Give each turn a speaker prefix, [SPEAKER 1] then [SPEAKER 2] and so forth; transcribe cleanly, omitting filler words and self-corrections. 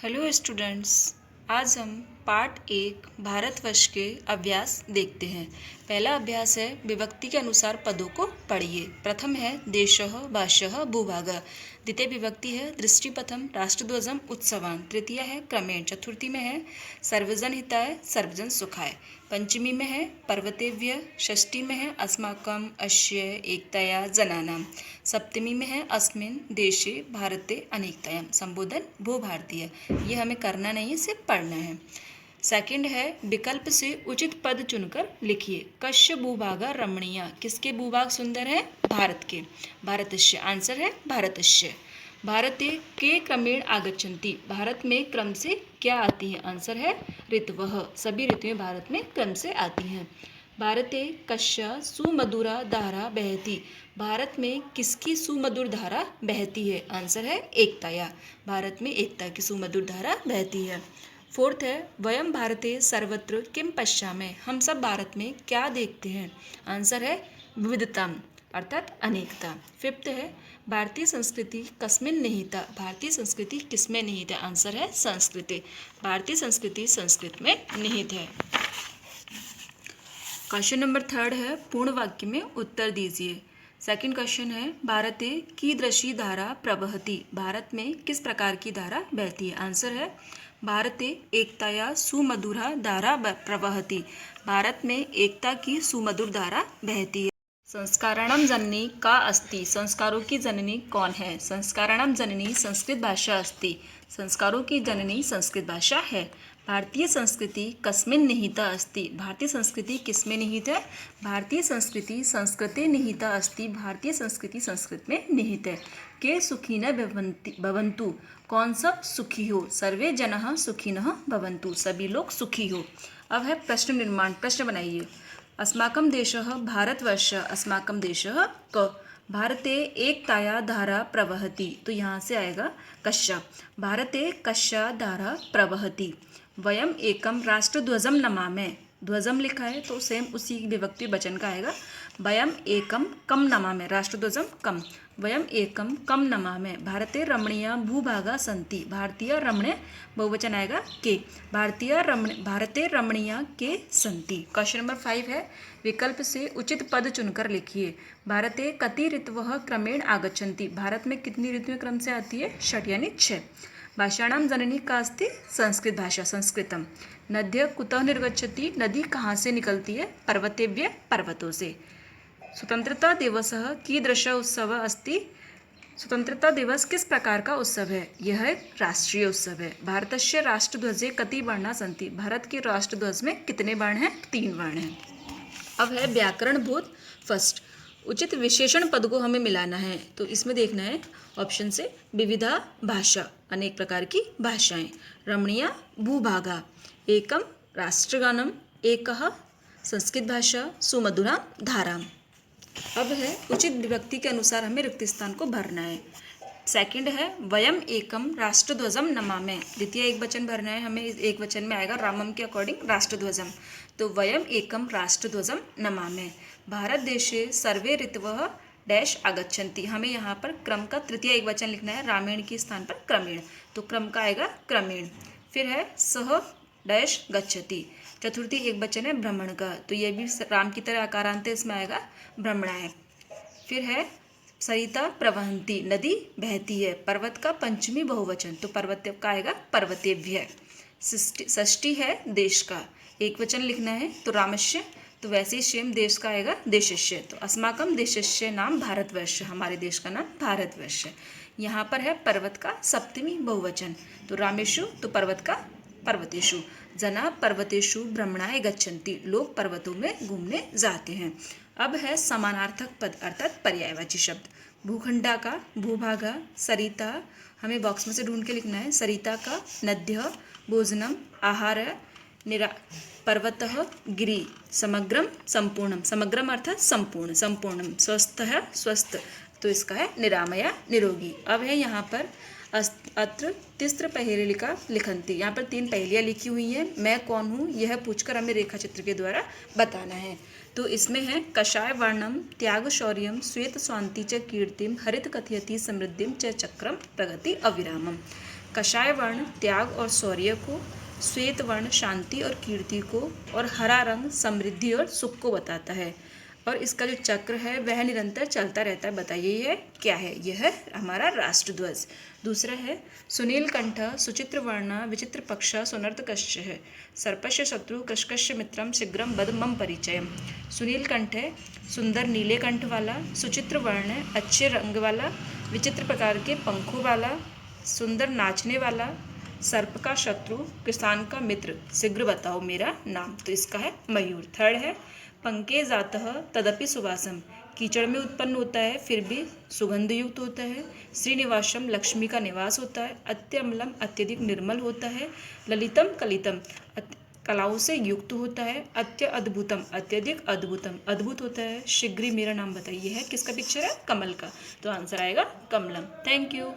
[SPEAKER 1] Hello students. आज हम part 1 Bharatvarsh के अभ्यास देखते हैं। पहला अभ्यास है विभक्ति के अनुसार पदों को पढ़िए। प्रथम है देशः भाषः भूभागः। द्वितीय विभक्ति है दृष्टिपथम राष्ट्रध्वजम उत्सवान्। तृतीय है क्रमेण। चतुर्थी में है सर्वजन हिताय सर्वजन सुखाय। पंचमी में है पर्वतेभ्यः। षष्ठी में है अस्माकं अस्य एकताया जनानां। सप्तमी में है अस्मिन् देशे भारते अनेकतायां। संबोधन भू भारतीय। ये हमें करना नहीं है, सिर्फ पढ़ना है। सेकंड है विकल्प से उचित पद चुनकर लिखिए। कस्य भूभागा रमणीय। किसके भूभाग सुंदर है? भारत के। भारतस्य। आंसर है भारतस्य। भारते के क्रमेण आगच्छन्ति। भारत में क्रम से क्या आती है? आंसर है ऋतवः। सभी ऋतुएं भारत में क्रम से आती हैं। भारते कस्य सुमधुरा धारा बहती। भारत में किसकी सुमधुर धारा बहती है? आंसर है एकताया। भारत में एकता की सुमधुर धारा बहती है। फोर्थ है वयम भारते सर्वत्र किम पश्यामः। हम सब भारत में क्या देखते हैं? आंसर है विविधताम अर्थात अनेकता। फिफ्थ है भारतीय संस्कृति कस्मिन् निहिता। भारतीय संस्कृति किसमें निहित है? आंसर है संस्कृति। भारतीय संस्कृति संस्कृत में निहित है। क्वेश्चन नंबर थर्ड है पूर्ण वाक्य में उत्तर दीजिए। सेकंड क्वेश्चन है भारते कीदृशी धारा प्रवहति। भारत में किस प्रकार की धारा बहती है? आंसर है भारते एकताया सुमधुरा धारा प्रवहति। भारत में एकता की सुमधुर धारा बहती है। संस्काराणां जननी का अस्ति। संस्कारों की जननी कौन है? संस्काराणां जननी संस्कृत भाषा अस्ति। संस्कारों की जननी संस्कृत भाषा है। भारतीय संस्कृति कस्मिन् निहिता अस्ति। भारतीय संस्कृति किसमें निहित है? भारतीय संस्कृति संस्कृते निहिता अस्ति। भारतीय संस्कृति संस्कृत में निहित है। के सुखिनः भवन्तु। कौन सब सुखी हो? सर्वे जनाः सुखिनः भवन्तु। सभी लोग सुखी हो। अब है प्रश्न निर्माण। प्रश्न बनाइए। अस्माकं देशः भारतवर्षः अस्माकं देशः क। भारते एकताया धारा प्रवहति। तो यहाँ से आएगा कस्य। भारते कस्य धारा प्रवहति। वयम एकम राष्ट्रध्वजम नमामः। ध्वजम लिखा है तो सेम उसी विभक्ति वचन का आएगा। वयम एकम कम नमामः। राष्ट्रध्वजम कम। वयम एकम कम नमामः। भारते रमणीय भूभागा सन्ति। भारतीय रमणीय बहुवचन आएगा के। भारते रमणीय के सन्ति। क्वेश्चन नंबर 5 है विकल्प से उचित पद चुनकर लिखिए। भारते कति ऋतवः क्रमेण आगच्छन्ति। भारत में कितनी ऋतुएं क्रम से आती है? 6 यानी 6। भाषाणां जननी का अस्ति। संस्कृत भाषा संस्कृतम। नद्यः कुतः निर्गच्छति। नदी कहाँ से निकलती है? पर्वतेभ्यः पर्वतों से। स्वतंत्रता दिवसः कीदृशः उत्सवः अस्ति। स्वतंत्रता दिवस किस प्रकार का उत्सव है? यह एक राष्ट्रीय उत्सव है। भारतस्य राष्ट्रध्वजे कति वर्णाः सन्ति। भारत के राष्ट्रध्वज में कितने वर्ण हैं? 3 वर्ण हैं। अब है व्याकरण बोध फर्स्ट। उचित विशेषण पद को हमें मिलाना है तो इसमें देखना है ऑप्शन से विविधा भाषा अनेक प्रकार की भाषाएं। रमणीय भूभागा। एकम राष्ट्रगानम। एकः संस्कृत भाषा। सुमधुरा धाराम। अब है उचित विभक्ति के अनुसार हमें रिक्त स्थान को भरना है। सेकंड है वयम एकम राष्ट्रध्वजम नमामः। द्वितीय एक वचन भरना है हमें। एक वचन में आएगा रामम के अकॉर्डिंग राष्ट्रध्वजम। तो वयम एकम राष्ट्रध्वजम नमामः। भारत देशे सर्वे ऋतवः डैश आगच्छन्ति। हमें यहाँ पर क्रम का तृतीय एक वचन लिखना है। रामेण के स्थान पर क्रमेण। तो क्रम का आएगा क्रमेण। फिर है सह डैश गच्छति। चतुर्थी एक वचन है भ्रमण का। तो ये भी राम की तरह आकारांत है, इसमें आएगा भ्रमणाय। फिर है सरिता प्रवहन्ति। नदी बहती है। पर्वत का पंचमी बहुवचन तो पर्वत का आएगा पर्वतेभ्यः। षष्ठी है देश का। एक वचन लिखना है तो रामस्य। तो वैसे ही सेम देश का आएगा देशस्य। तो अस्माकं देशस्य नाम भारतवर्ष। हमारे देश का नाम भारतवर्ष। यहाँ पर है पर्वत का सप्तमी बहुवचन तो रामेषु। तो पर्वत का पर्वतेषु। जना पर्वतेषु भ्रमणाय गच्छन्ति। लोग पर्वतों में घूमने जाते हैं। अब है समानार्थक पद अर्थात पर्यायवाची शब्द। भूखंडा का भूभागा। सरिता हमें बॉक्स में से ढूंढ के लिखना है। सरिता का नद्यः भोजनम आहार। पर्वतः गिरि। समग्रम संपूर्णम। समग्रम अर्थात संपूर्ण संपूर्णम। स्वस्थः स्वस्थ। तो इसका है निरामया निरोगी। अब है यहाँ पर अत्र तिस्त्र पहेलिका लिखन्ति। यहाँ पर 3 पहेलियाँ लिखी हुई हैं। मैं कौन हूँ यह पूछकर हमें रेखा चित्र के द्वारा बताना है। तो इसमें है कषाय वर्णम त्याग शौर्यम श्वेत स्वांति च कीर्तिम हरित कथयति समृद्धिम च चक्रम प्रगति अविरामम। कषाय वर्ण त्याग और शौर्य को, श्वेत वर्ण शांति और कीर्ति को, और हरा रंग समृद्धि और सुख को बताता है। और इसका जो चक्र है वह निरंतर चलता रहता है। बताइए यह क्या है? यह है हमारा राष्ट्रध्वज। दूसरा है सुनील कंठ सुचित्र वर्ण विचित्र पक्ष सुनर्तकश्च है, सर्पस्य शत्रु कृशकस्य मित्रम शीघ्रम बद मम परिचयम। सुनील कंठ है सुंदर नीले कंठ वाला, सुचित्र वर्ण है अच्छे रंग वाला, विचित्र प्रकार के पंखों वाला, सुंदर नाचने वाला, सर्प का शत्रु, किसान का मित्र, शीघ्र बताओ मेरा नाम। तो इसका है मयूर। थर्ड है पंके जातः तदपि सुवासम, कीचड़ में उत्पन्न होता है फिर भी सुगंध युक्त होता है। श्रीनिवासम, लक्ष्मी का निवास होता है। अत्यमलम, अत्यधिक निर्मल होता है। ललितम कलितम, कलाओं से युक्त होता है। अत्य अद्भुतम, अत्यधिक अद्भुतम, अद्भुत होता है। शीघ्र मेरा नाम बताइए है किसका पिक्चर है? कमल का। तो आंसर आएगा कमलम। Thank you.